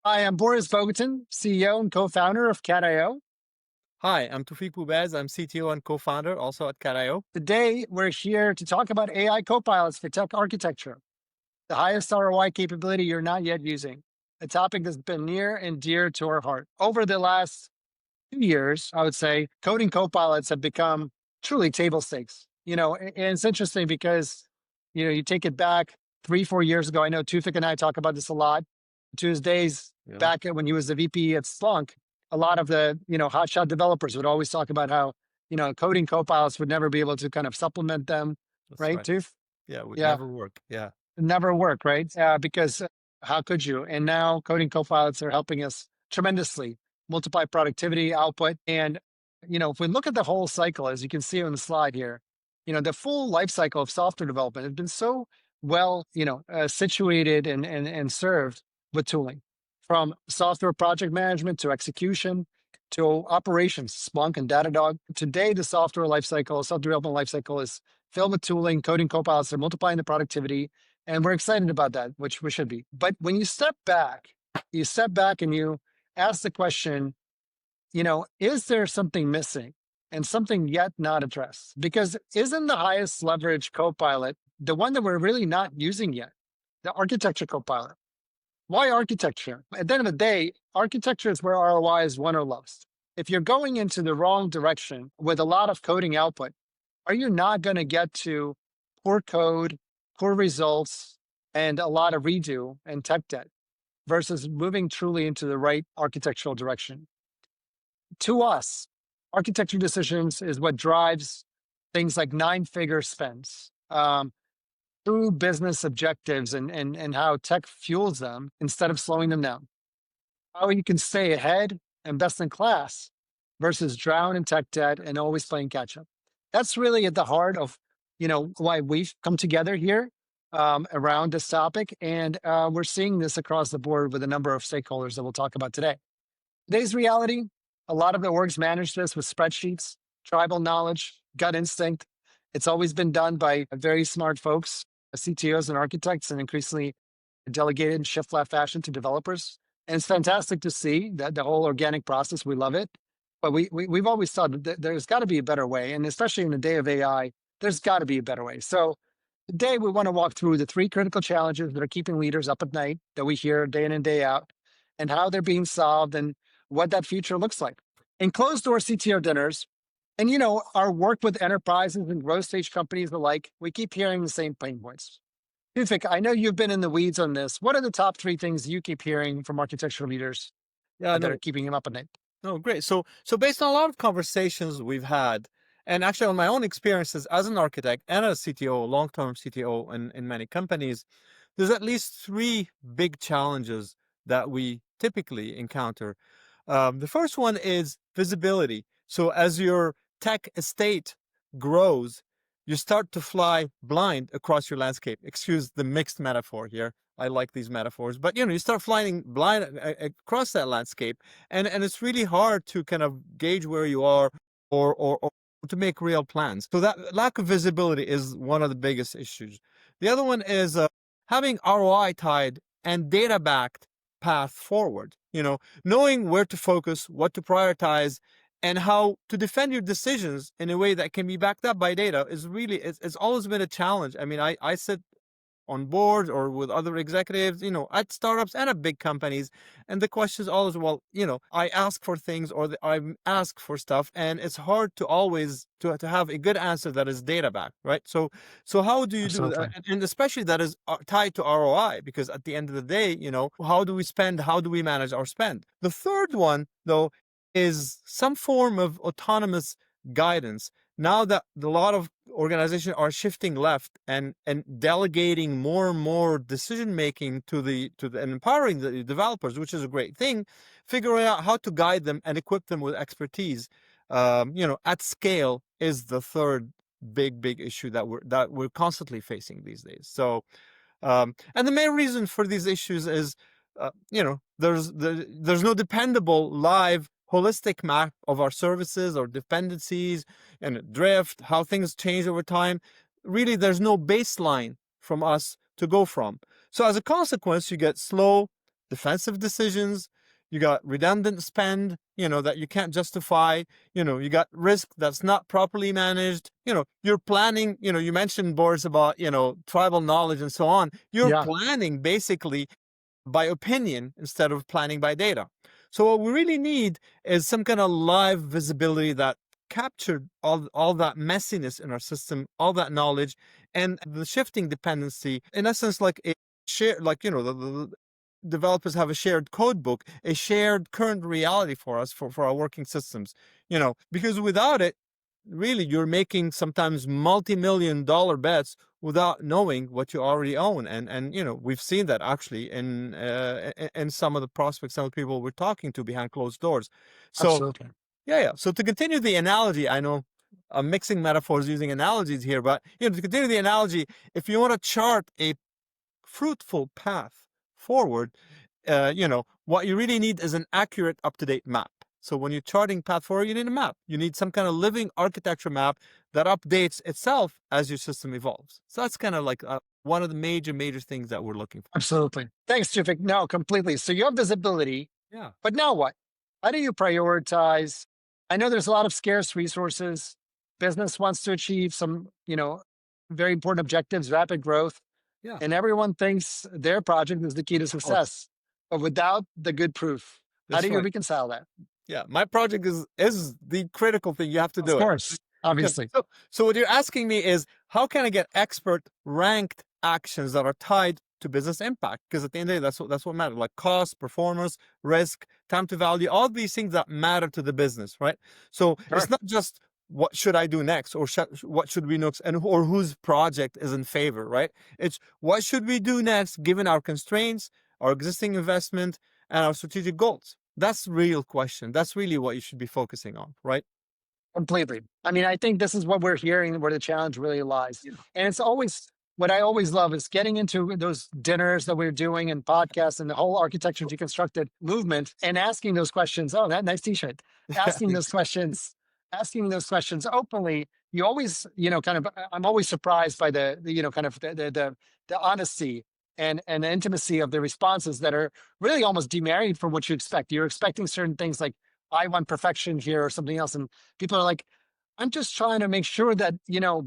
Hi, I'm Boris CEO and co-founder of Catio. Hi, I'm Tawfiq Boubaz. I'm CTO and co-founder also at Catio. Today, we're here to talk about AI copilots for tech architecture, the highest ROI capability you're not yet using, a topic that's been near and dear to our heart. Over the last 2 years, I would say, coding copilots have become truly table stakes. And it's interesting because, you take it back 3, 4 years ago. I know Tufik and I talk about this a lot. To his days Yeah, back when he was the VP at Splunk, a lot of the, hotshot developers would always talk about how, coding copilots would never be able to kind of supplement them, that's right, right. Tuf? Yeah, it would Yeah, never work. Yeah, never work, right? Because how could you? And now coding copilots are helping us tremendously multiply productivity, output. And, if we look at the whole cycle, as you can see on the slide here, the full life cycle of software development has been so well, situated and served with tooling, from software project management to execution to operations, Splunk and Datadog. Today, the software development life cycle is filled with tooling, coding copilots. They're multiplying the productivity, and we're excited about that, which we should be. But when you step back and you ask the question, is there something missing and something yet not addressed? Because isn't the highest leverage copilot the one that we're really not using yet? The architecture copilot. Why architecture? At the end of the day, architecture is where ROI is won or lost. If you're going into the wrong direction with a lot of coding output, are you not going to get to poor code, poor results, and a lot of redo and tech debt versus moving truly into the right architectural direction? To us, architecture decisions is what drives things like nine-figure spends, through business objectives and how tech fuels them instead of slowing them down. How you can stay ahead and best in class versus drown in tech debt and always playing catch up. That's really at the heart of why we've come together here around this topic, and we're seeing this across the board with a number of stakeholders that we'll talk about today. Today's reality: a lot of the orgs manage this with spreadsheets, tribal knowledge, gut instinct. It's always been done by very smart folks, CTOs and architects, and increasingly delegated in shift left fashion to developers. And it's fantastic to see that the whole organic process. We love it. But we've always thought that there's got to be a better way. And especially in the day of AI, there's got to be a better way. So today we want to walk through the three critical challenges that are keeping leaders up at night that we hear day in and day out, and how they're being solved and what that future looks like. In closed door CTO dinners, and our work with enterprises and growth stage companies alike, we keep hearing the same pain points. Tufik, I know you've been in the weeds on this. What are the top three things you keep hearing from architectural leaders yeah, that are no, keeping them up at night? no, great. So based on a lot of conversations we've had, and actually on my own experiences as an architect and a CTO, long-term CTO in many companies, there's at least three big challenges that we typically encounter. The first one is visibility. So as your tech estate grows, you start to fly blind across your landscape. Excuse the mixed metaphor here. I like these metaphors, but you start flying blind across that landscape, and it's really hard to kind of gauge where you are, or to make real plans. So that lack of visibility is one of the biggest issues. The other one is having ROI tied and data backed path forward. Knowing where to focus, what to prioritize, and how to defend your decisions in a way that can be backed up by data is really, it's always been a challenge. I mean, I sit on boards or with other executives, at startups and at big companies. And the question is always, well, I ask for things, or I ask for stuff, and it's hard to always to have a good answer that is data backed, right? So how do you do that? Absolutely. And especially that is tied to ROI, because at the end of the day, how do we spend? How do we manage our spend? The third one, though, is some form of autonomous guidance. Now that a lot of organizations are shifting left and delegating more and more decision making to the and empowering the developers, which is a great thing, figuring out how to guide them and equip them with expertise, at scale, is the third big issue that we're constantly facing these days. So and the main reason for these issues is, there's no dependable live holistic map of our services or dependencies and drift, how things change over time. Really, there's no baseline from us to go from. So as a consequence, you get slow, defensive decisions, you got redundant spend, that you can't justify, you got risk that's not properly managed, you're planning, you mentioned, Boris, about, tribal knowledge and so on. You're Yeah, planning basically by opinion instead of planning by data. So what we really need is some kind of live visibility that captured all that messiness in our system, all that knowledge, and the shifting dependency, in essence, like a share, like, the developers have a shared code book, a shared current reality for us, for our working systems, because without it, really, you're making sometimes multi-million-dollar bets without knowing what you already own. And we've seen that actually in some of the prospects, some of the people we're talking to behind closed doors. So absolutely. yeah. So to continue the analogy, I know I'm mixing metaphors using analogies here, but to continue the analogy, if you want to chart a fruitful path forward, what you really need is an accurate, up-to-date map. So when you're charting path forward, you need a map. You need some kind of living architecture map that updates itself as your system evolves. So that's kind of like one of the major things that we're looking for. Absolutely. Thanks, Tufik. No, completely. So you have visibility, Yeah. but now what? How do you prioritize? I know there's a lot of scarce resources. Business wants to achieve some, very important objectives, rapid growth, Yeah. and everyone thinks their project is the key to Of course. success. But without the good proof, how do That's you right. reconcile that? Yeah. My project is the critical thing. You have to Of do it. course, Yeah. obviously. So what you're asking me is, how can I get expert ranked actions that are tied to business impact? Because at the end of the day, that's what matters. Like cost, performance, risk, time to value, all these things that matter to the business, right? So it's Sure. not just what should I do next, or what should we next, or whose project is in favor, right? It's what should we do next given our constraints, our existing investment, and our strategic goals. That's the real question. That's really what you should be focusing on, right? Completely. I mean, I think this is what we're hearing where the challenge really lies. Yeah. And it's always what I always love is getting into those dinners that we're doing and podcasts and the whole architecture deconstructed movement and asking those questions. Oh, that nice t-shirt. Asking those questions, asking those questions openly. You always, kind of I'm always surprised by the kind of the honesty and the intimacy of the responses that are really almost demarried from what you expect. You're expecting certain things like I want perfection here or something else. And people are like, I'm just trying to make sure that,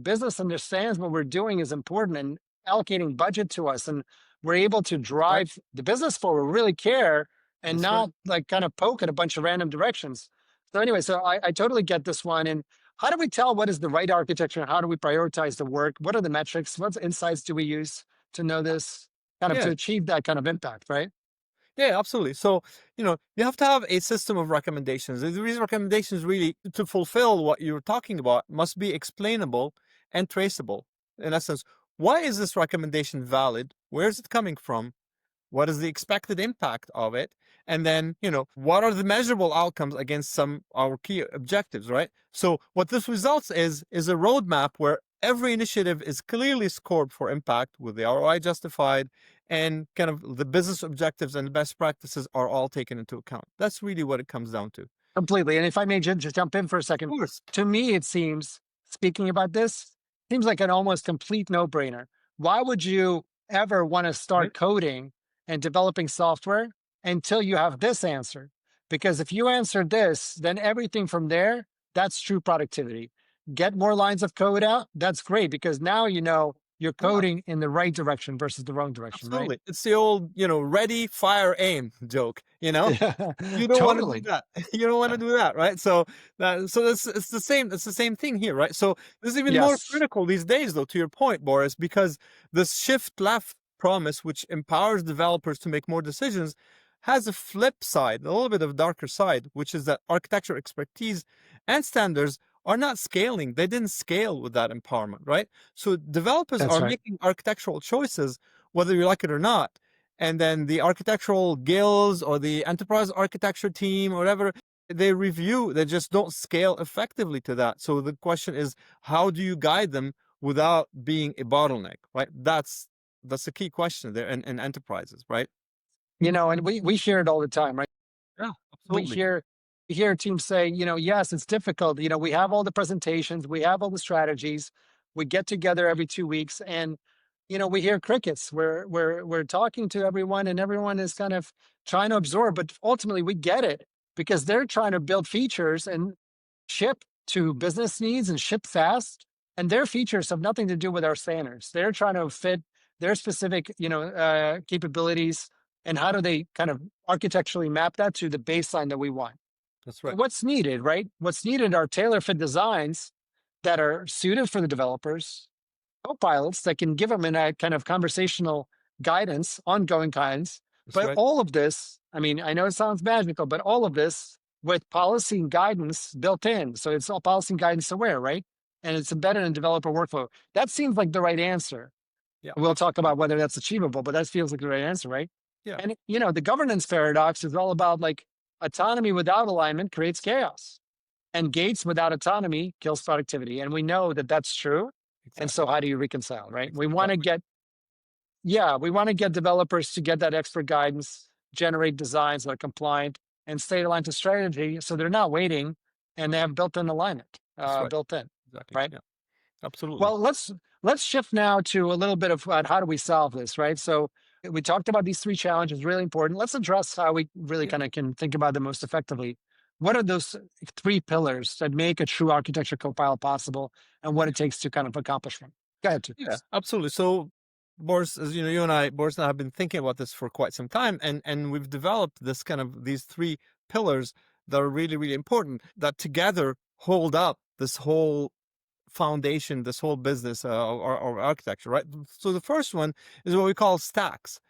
business understands what we're doing is important and allocating budget to us. And we're able to Right. drive the business forward, really care and That's right. not like kind of poke at a bunch of random directions. So anyway, so I totally get this one. And how do we tell what is the right architecture? How do we prioritize the work? What are the metrics? What insights do we use to know this kind of to Yeah. achieve that kind of impact, right? Yeah, absolutely. So, you have to have a system of recommendations. These recommendations really, to fulfill what you're talking about, must be explainable and traceable. In essence, why is this recommendation valid? Where is it coming from? What is the expected impact of it? And then, what are the measurable outcomes against some our key objectives, right? So what this results is a roadmap where every initiative is clearly scored for impact with the ROI justified, and kind of the business objectives and best practices are all taken into account. That's really what it comes down to. Of Completely. And if I may just jump in for a second, course. to me, it seems, speaking about this, seems like an almost complete no brainer. Why would you ever want to Right? start coding and developing software until you have this answer? Because if you answer this, then everything from there, that's true productivity. Get more lines of code out. That's great because now you know you're Yeah. coding in the right direction versus the wrong direction, right? Absolutely. It's the old, ready, fire, aim joke, Yeah, You don't want to do totally. that. You don't want to do that, right? So it's the same. It's the same thing here, right? So this is even more Yes, critical these days, though. To your point, Boris, because this shift left promise, which empowers developers to make more decisions, has a flip side, a little bit of a darker side, which is that architecture expertise and standards are not scaling. They didn't scale with that empowerment, right? So developers that's are right. making architectural choices, whether you like it or not, and then the architectural guilds or the enterprise architecture team or whatever, they just don't scale effectively to that. So the question is, how do you guide them without being a bottleneck, right? That's the key question there in enterprises, right? And we hear it all the time, right? Yeah, we absolutely. hear we hear teams say, yes, it's difficult. We have all the presentations, we have all the strategies, we get together every 2 weeks, and we hear crickets. We're talking to everyone, and everyone is kind of trying to absorb. But ultimately, we get it because they're trying to build features and ship to business needs and ship fast. And their features have nothing to do with our standards. They're trying to fit their specific, capabilities. And how do they kind of architecturally map that to the baseline that we want? That's right. What's needed, right? What's needed are tailor fit designs that are suited for the developers, copilots that can give them in a kind of conversational guidance, ongoing guidance. That's But right. all of this, I mean, I know it sounds magical, but all of this with policy and guidance built in. So it's all policy and guidance aware, right? And it's embedded in developer workflow. That seems like the right answer. Yeah, We'll talk absolutely. about whether that's achievable, but that feels like the right answer, right? Yeah, And the governance paradox is all about like autonomy without alignment creates chaos, and gates without autonomy kills productivity. And we know that that's true. And exactly. so how do you reconcile, right? Exactly. We want to get developers to get that expert guidance, generate designs that are compliant and stay aligned to strategy. So they're not waiting, and they have built-in alignment That's right. built in, Exactly. right? Yeah, absolutely. Well, let's shift now to a little bit of how do we solve this, right? So we talked about these three challenges, really important. Let's address how we really Yeah. kind of can think about them most effectively. What are those three pillars that make a true architecture copilot possible, and what it takes to kind of accomplish them? Go ahead, too. Yeah, absolutely. So, Boris, as you know, you and I, Boris and I have been thinking about this for quite some time, and we've developed this kind of these three pillars that are really, really important that together hold up this whole foundation, this whole business or architecture, right? So the first one is what we call stacks.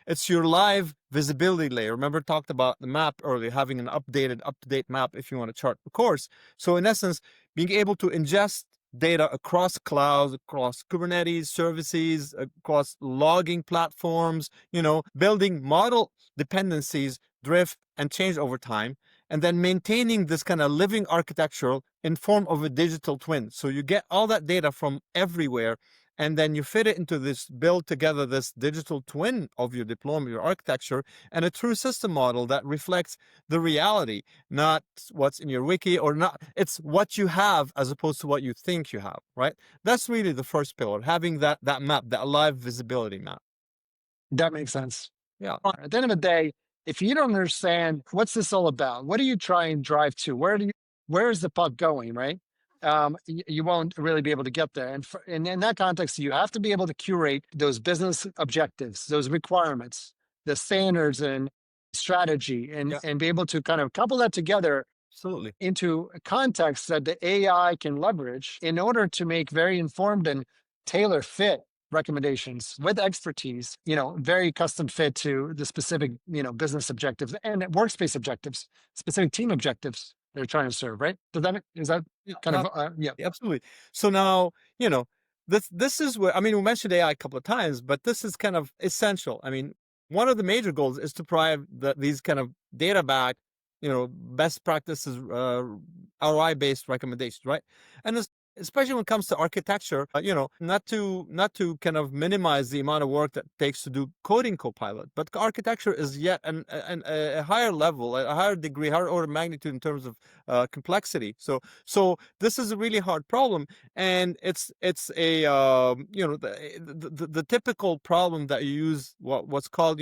It's your live visibility layer. Remember, talked about the map earlier, having an updated, up-to-date map if you want to chart the course. So in essence, being able to ingest data across clouds, across Kubernetes services, across logging platforms, building model dependencies, drift and change over time, and then maintaining this kind of living architectural in form of a digital twin. So you get all that data from everywhere, and then you fit it into this, build together this digital twin of your deployment, your architecture, and a true system model that reflects the reality, not what's in your wiki or not. It's what you have as opposed to what you think you have, right? That's really the first pillar, having that map, that live visibility map. That makes sense. Yeah, At the end of the day, if you don't understand what's this all about, what are you trying to drive to? Where is the puck going, right? You won't really be able to get there. And in that context, you have to be able to curate those business objectives, those requirements, the standards and strategy, and yeah, and be able to kind of couple that together absolutely. into a context that the AI can leverage in order to make very informed and tailor fit recommendations with expertise, very custom fit to the specific, business objectives and workspace objectives, specific team objectives they're trying to serve, right? Is that Yeah, kind of, yeah, absolutely. So now, this is where, I mean, we mentioned AI a couple of times, but this is kind of essential. I mean, one of the major goals is to provide these kind of data back, best practices, ROI based recommendations, right? And especially when it comes to architecture, not to kind of minimize the amount of work that takes to do coding copilot, but architecture is yet a higher level, a higher degree, higher order of magnitude in terms of complexity. So this is a really hard problem, and it's a the typical problem that you use what's called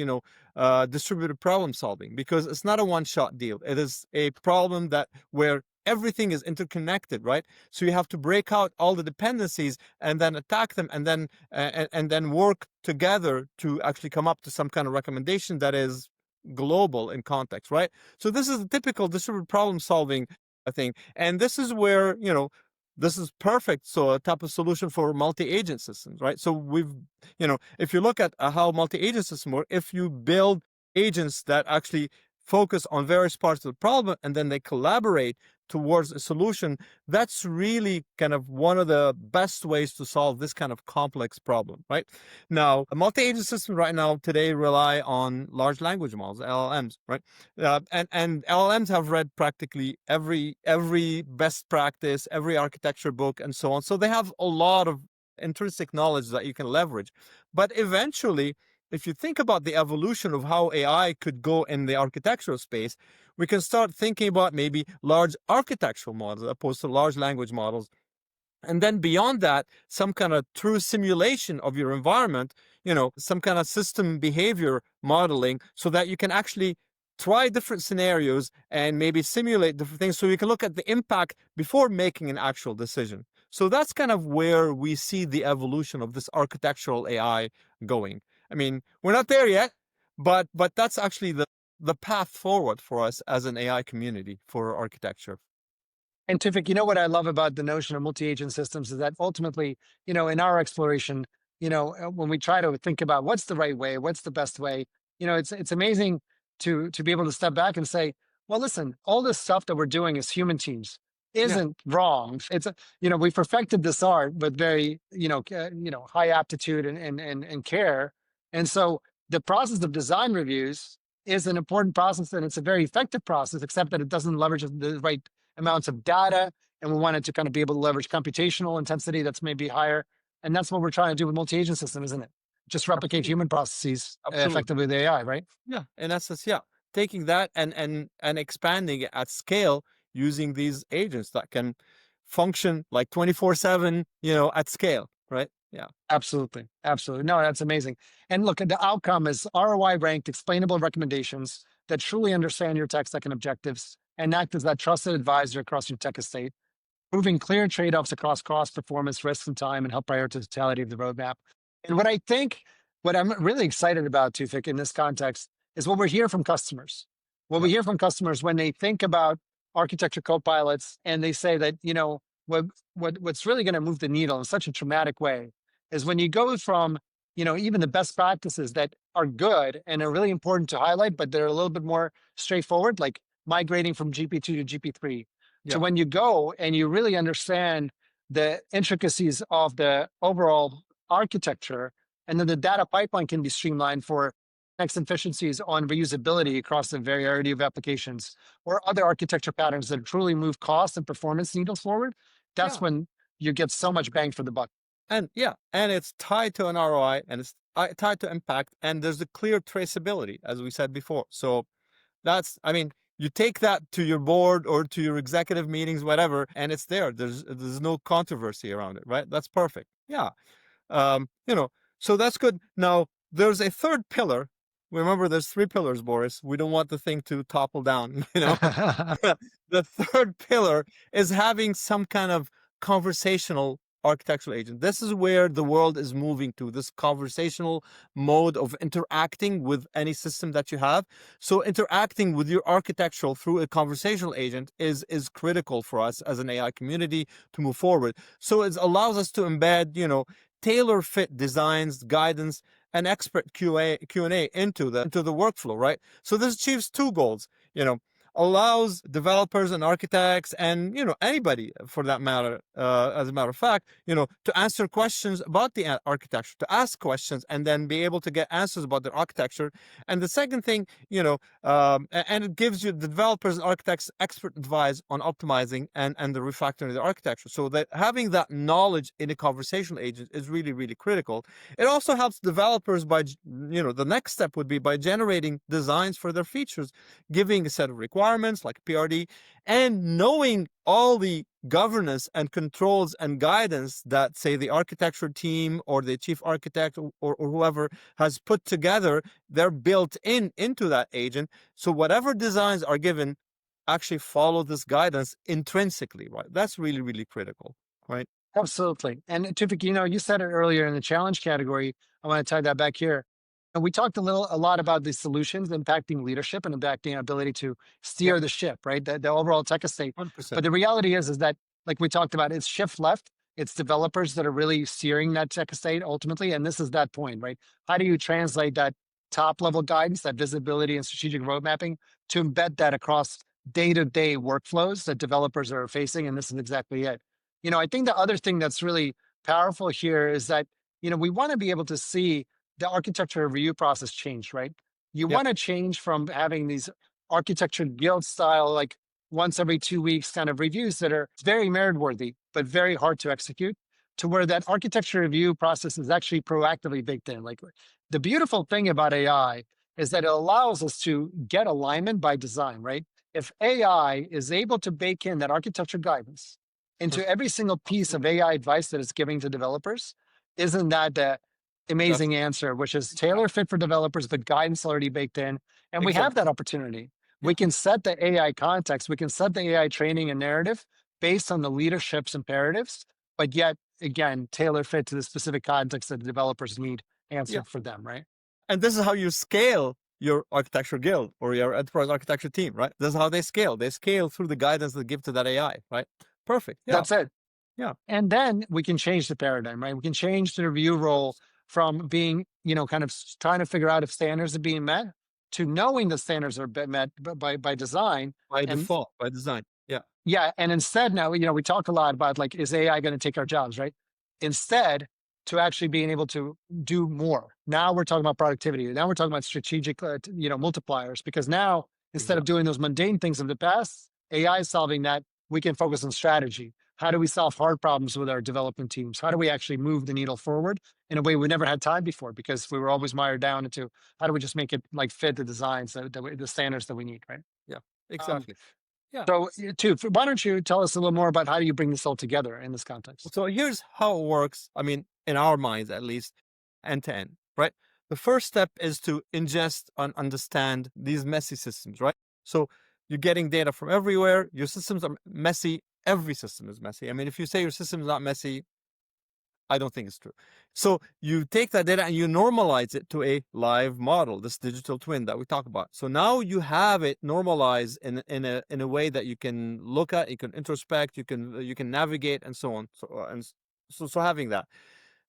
distributed problem solving, because it's not a one-shot deal. It is a problem where everything is interconnected, right? So you have to break out all the dependencies and then attack them, and then work together to actually come up to some kind of recommendation that is global in context, right? So this is a typical distributed problem solving thing, and this is where this is perfect. So a type of solution for multi-agent systems, right? So if you look at how multi-agent systems work, if you build agents that actually focus on various parts of the problem and then they collaborate towards a solution, that's really kind of one of the best ways to solve this kind of complex problem, right? Now, a multi-agent system right now today rely on large language models, LLMs, right? And LLMs have read practically every best practice, every architecture book, and so on. So they have a lot of intrinsic knowledge that you can leverage. But eventually, if you think about the evolution of how AI could go in the architectural space, we can start thinking about maybe large architectural models as opposed to large language models. And then beyond that, some kind of true simulation of your environment, some kind of system behavior modeling, so that you can actually try different scenarios and maybe simulate different things, so you can look at the impact before making an actual decision. So that's kind of where we see the evolution of this architectural AI going. I mean, we're not there yet, but that's actually the path forward for us as an AI community for architecture. Scientific, you know what I love about the notion of multi-agent systems is that ultimately, in our exploration, when we try to think about what's the right way, what's the best way, it's amazing to be able to step back and say, well, listen, all this stuff that we're doing as human teams Yeah, isn't wrong. We perfected this art with very, high aptitude and care. And so the process of design reviews is an important process, and it's a very effective process, except that it doesn't leverage the right amounts of data, and we wanted to kind of be able to leverage computational intensity that's maybe higher. And that's what we're trying to do with multi-agent system, isn't it? Just replicate absolutely, human processes absolutely. effectively with AI, right? Yeah, in essence, yeah, taking that and expanding it at scale using these agents that can function like 24/7, at scale, right? Yeah, Absolutely. Absolutely. No, that's amazing. And look, the outcome is ROI ranked explainable recommendations that truly understand your tech stack and objectives and act as that trusted advisor across your tech estate, proving clear trade-offs across cost, performance, risks, and time, and help prioritize the totality of the roadmap. And what I'm really excited about, Tufik, in this context, is what we hear from customers. What yeah, we hear from customers when they think about architecture copilots, and they say that, what, what's really going to move the needle in such a dramatic way is when you go from, even the best practices that are good and are really important to highlight, but they're a little bit more straightforward, like migrating from GP2 to GP3, to yeah, when you go and you really understand the intricacies of the overall architecture, and then the data pipeline can be streamlined for next efficiencies on reusability across a variety of applications or other architecture patterns that truly move cost and performance needles forward. That's yeah. when you get so much bang for the buck. And yeah, and it's tied to an ROI, and it's tied to impact, and there's a clear traceability, as we said before. So I mean, you take that to your board or to your executive meetings, whatever, and it's there. There's no controversy around it, right? That's perfect. Yeah. Um, you know, so that's good. Now, there's a third pillar. Remember, there's three pillars, Boris. We don't want the thing to topple down, The third pillar is having some kind of conversational architectural agent. This is where the world is moving to, this conversational mode of interacting with any system that you have. So interacting with your architectural through a conversational agent is critical for us as an AI community to move forward. So it allows us to embed, tailor-fit designs, guidance, and expert Q&A into the workflow, right? So this achieves two goals, allows developers and architects and anybody for that matter, as a matter of fact, to answer questions about the architecture, to ask questions and then be able to get answers about their architecture. And the second thing, and it gives you the developers and architects expert advice on optimizing and the refactoring of the architecture. So that having that knowledge in a conversational agent is really, really critical. It also helps developers by, the next step would be by generating designs for their features, giving a set of requirements like PRD, and knowing all the governance and controls and guidance that, say, the architecture team or the chief architect or whoever has put together, they're built into that agent. So whatever designs are given actually follow this guidance intrinsically, right? That's really, really critical, right? Absolutely. And Tufik, you said it earlier in the challenge category. I want to tie that back here. And we talked a lot about the solutions impacting leadership and impacting our ability to Yep, steer the ship, right? The overall tech estate. But 100%. the reality is that, like we talked about, it's shift left. It's developers that are really steering that tech estate ultimately. And this is that point, right? How do you translate that top level guidance, that visibility and strategic road mapping to embed that across day-to-day workflows that developers are facing? And this is exactly it. I think the other thing that's really powerful here is that, we want to be able to see the architecture review process change, right? You Yep, want to change from having these architecture guild style, like once every 2 weeks kind of reviews that are very merit worthy, but very hard to execute, to where that architecture review process is actually proactively baked in. Like the beautiful thing about AI is that it allows us to get alignment by design, right? If AI is able to bake in that architecture guidance into Perfect. every single piece of Absolutely. AI advice that it's giving to developers. Isn't that the That's amazing answer, which is tailor fit for developers, the guidance already baked in? And we have that exactly. opportunity. We Yeah. can set the AI context, we can set the AI training and narrative based on the leadership's imperatives, but yet, again, tailor fit to the specific context that the developers need Yeah. answered for them, right? And this is how you scale your architecture guild or your enterprise architecture team, right? This is how they scale. They scale through the guidance they give to that AI, right? Perfect. Yeah. That's it. Yeah. And then we can change the paradigm, right? We can change the review role from being, kind of trying to figure out if standards are being met to knowing the standards are met by design. By And default, by design. Yeah. yeah, and instead now, we talk a lot about like, is AI going to take our jobs, right? Instead, to actually being able to do more. Now we're talking about productivity. Now we're talking about strategic, multipliers, because now instead of Exactly. doing those mundane things of the past, AI is solving that. We can focus on strategy. How do we solve hard problems with our development teams? How do we actually move the needle forward in a way we never had time before because we were always mired down into how do we just make it like fit the designs the standards that we need, right? Yeah. Um, Exactly. Yeah. so, too, why don't you tell us a little more about how do you bring this all together in this context? So here's how it works. I mean, in our minds, at least, end to end, right? The first step is to ingest and understand these messy systems, right? So you're getting data from everywhere. Your systems are messy. Every system is messy. I mean, if you say your system is not messy, I don't think it's true. So you take that data and you normalize it to a live model, this digital twin that we talk about. So now you have it normalized in a way that you can look at, you can introspect, you can navigate, and so on. So having that.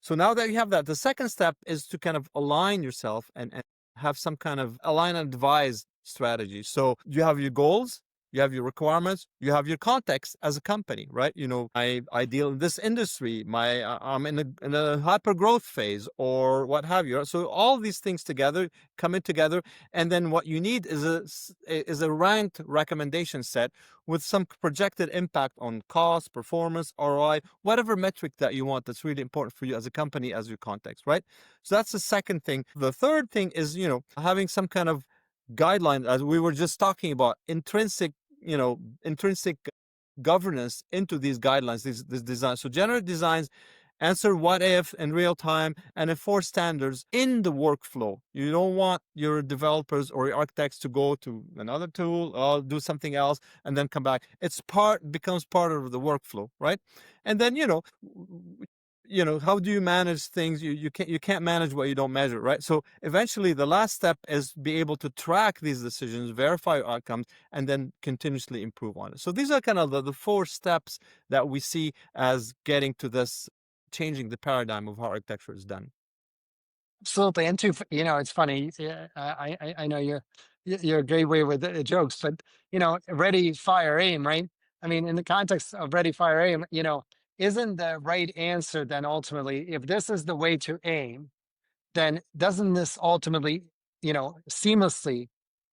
So now that you have that, the second step is to kind of align yourself and have some kind of align and advise strategy. So you have your goals, you have your requirements, you have your context as a company, right? I deal in this industry, I'm in a hyper growth phase or what have you. So all these things together coming together, and then what you need is a ranked recommendation set with some projected impact on cost, performance, ROI, whatever metric that you want that's really important for you as a company, as your context, right? So that's the second thing. The third thing is, having some kind of guideline, as we were just talking about, intrinsic governance into these guidelines, these designs. So generate designs answer what if in real time and enforce standards in the workflow. You don't want your developers or your architects to go to another tool or do something else and then come back. Becomes part of the workflow, right? And then how do you manage things? You can't manage what you don't measure, right? So eventually the last step is be able to track these decisions, verify outcomes, and then continuously improve on it. So these are kind of the four steps that we see as getting to this, changing the paradigm of how architecture is done. Absolutely. And too, it's funny. Yeah, I know you're a great way with the jokes, but ready, fire, aim, right? I mean, in the context of ready, fire, aim, isn't the right answer then ultimately, if this is the way to aim, then doesn't this ultimately, seamlessly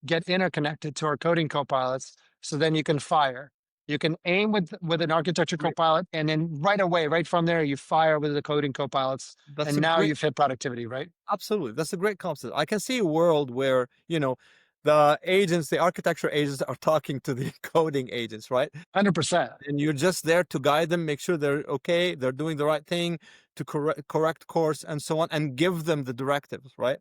get interconnected to our coding copilots? So then you can fire. You can aim with an architecture Great. copilot, and then right away, right from there, you fire with the coding copilots, That's and a now great, you've hit productivity, right? absolutely. That's a great concept. I can see a world where, the architecture agents are talking to the coding agents, right? 100%. And you're just there to guide them, make sure they're okay, they're doing the right thing, to correct course and so on, and give them the directives, right?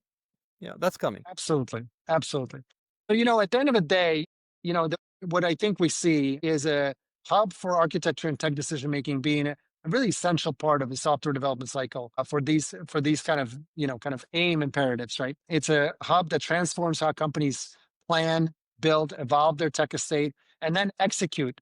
Yeah, that's coming. Absolutely. Absolutely. So, at the end of the day, what I think we see is a hub for architecture and tech decision making being a really essential part of the software development cycle for these kind of aim imperatives, right? It's a hub that transforms how companies plan, build, evolve their tech estate, and then execute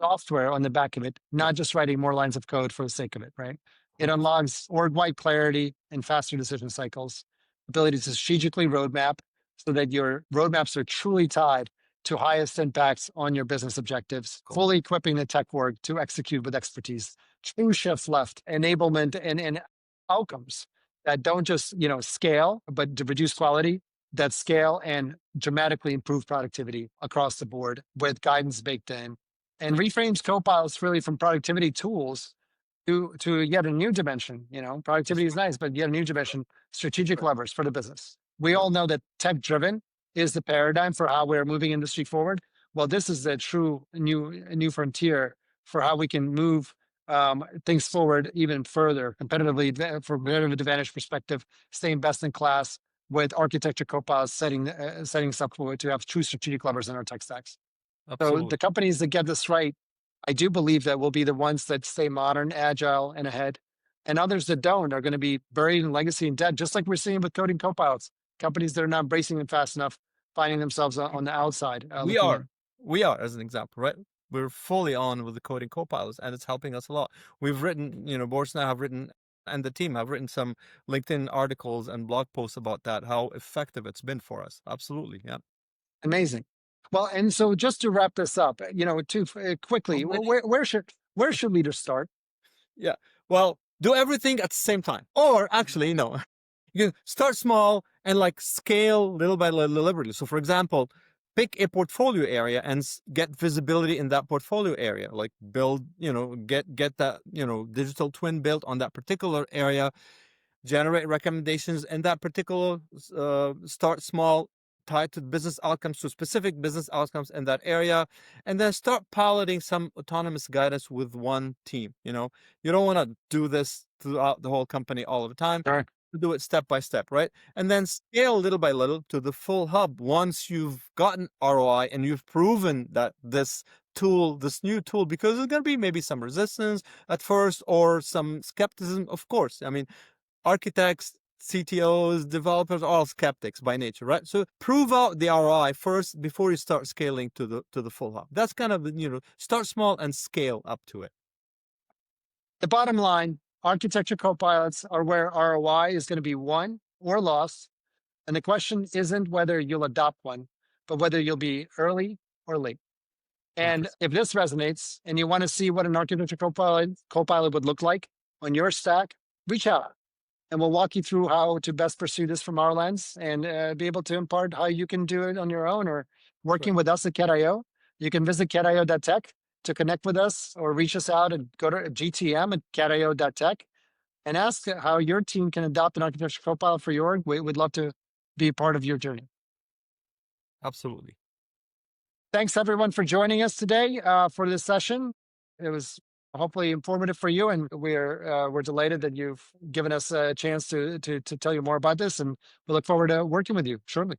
software on the back of it, Yeah, not just writing more lines of code for the sake of it, right? It 100%. unlocks org-wide clarity and faster decision cycles, ability to strategically roadmap so that your roadmaps are truly tied to highest impacts on your business objectives, Cool. fully equipping the tech org to execute with expertise, true shift left, enablement, and outcomes that don't just, scale, but to reduce quality, that scale and dramatically improve productivity across the board with guidance baked in, and Yeah, reframes copilots really from productivity tools to yet a new dimension. that's Productivity is right. nice, but yet a new dimension, strategic Correct. levers for the business. We Yeah, all know that tech driven is the paradigm for how we're moving industry forward. Well, this is a true new frontier for how we can move things forward even further competitively for competitive advantage perspective, staying best in class with architecture copilots setting us up to have true strategic levers in our tech stacks. So Absolutely. the companies that get this right, I do believe that will be the ones that stay modern, agile, and ahead. And others that don't are going to be buried in legacy and dead, just like we're seeing with coding copilots. Companies that are not embracing them fast enough, finding themselves on the outside We looking are. in. We are, as an example, right? We're fully on with the coding copilots, and it's helping us a lot. We've written, Boris and I have written, and the team have written some LinkedIn articles and blog posts about that, how effective it's been for us. Absolutely. Yeah. Amazing. Well, and so just to wrap this up, quickly, Already? where should leaders start? Yeah. Well, do everything at the same time. Or actually, no. You can start small and like scale little by little deliberately. So for example, pick a portfolio area and get visibility in that portfolio area. Like build, get that, digital twin built on that particular area, generate recommendations in that particular, start small, tied to business outcomes, to specific business outcomes in that area, and then start piloting some autonomous guidance with one team. You don't want to do this throughout the whole company all of the time. Sure. Do it step by step, right? And then scale little by little to the full hub once you've gotten ROI and you've proven that this new tool, because there's going to be maybe some resistance at first or some skepticism, of course. I mean, architects, CTOs, developers are all skeptics by nature, right? So prove out the ROI first before you start scaling to the full hub. That's kind of, start small and scale up to it. The bottom line, architecture copilots are where ROI is going to be won or lost. And the question isn't whether you'll adopt one, but whether you'll be early or late. And Interesting. if this resonates and you want to see what an architecture copilot would look like on your stack, reach out and we'll walk you through how to best pursue this from our lens and be able to impart how you can do it on your own or working with us at Catio. You can visit catio.tech to connect with us or reach us out and go to GTM at catio.tech and ask how your team can adopt an architecture copilot for your org. We'd love to be part of your journey. Absolutely. Thanks everyone for joining us today for this session. It was hopefully informative for you, and we're delighted that you've given us a chance to tell you more about this, and we look forward to working with you shortly.